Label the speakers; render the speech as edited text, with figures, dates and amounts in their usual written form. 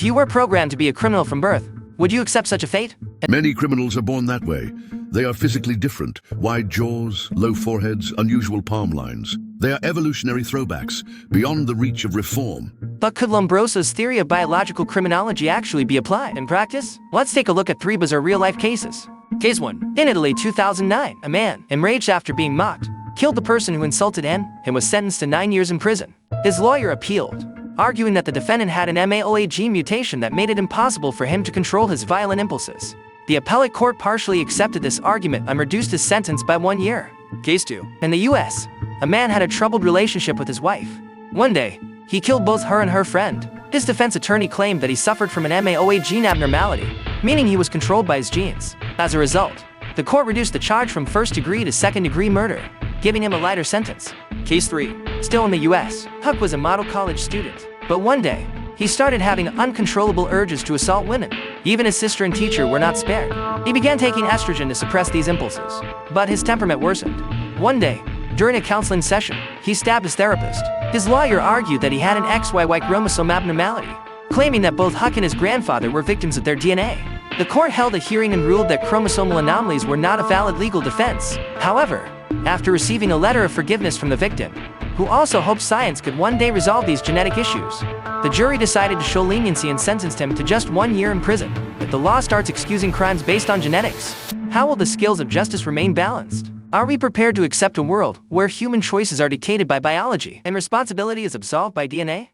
Speaker 1: If you were programmed to be a criminal from birth, would you accept such a fate?
Speaker 2: Many criminals are born that way. They are physically different. Wide jaws, low foreheads, unusual palm lines. They are evolutionary throwbacks, beyond the reach of reform.
Speaker 1: But could Lombroso's theory of biological criminology actually be applied in practice? Let's take a look at 3 bizarre real-life cases. Case 1. In Italy, 2009, a man, enraged after being mocked, killed the person who insulted him and was sentenced to 9 years in prison. His lawyer appealed, arguing that the defendant had an MAOA gene mutation that made it impossible for him to control his violent impulses. The appellate court partially accepted this argument and reduced his sentence by 1 year. Case 2. In the U.S., a man had a troubled relationship with his wife. One day, he killed both her and her friend. His defense attorney claimed that he suffered from an MAOA gene abnormality, meaning he was controlled by his genes. As a result, the court reduced the charge from first-degree to second-degree murder, giving him a lighter sentence. Case 3. Still in the U.S., Huck was a model college student. But one day, he started having uncontrollable urges to assault women. Even his sister and teacher were not spared. He began taking estrogen to suppress these impulses, but his temperament worsened. One day, during a counseling session, he stabbed his therapist. His lawyer argued that he had an XYY chromosome abnormality, claiming that both Huck and his grandfather were victims of their DNA. The court held a hearing and ruled that chromosomal anomalies were not a valid legal defense. However, after receiving a letter of forgiveness from the victim, who also hoped science could one day resolve these genetic issues, the jury decided to show leniency and sentenced him to just 1 year in prison. If the law starts excusing crimes based on genetics, how will the scales of justice remain balanced? Are we prepared to accept a world where human choices are dictated by biology and responsibility is absolved by DNA?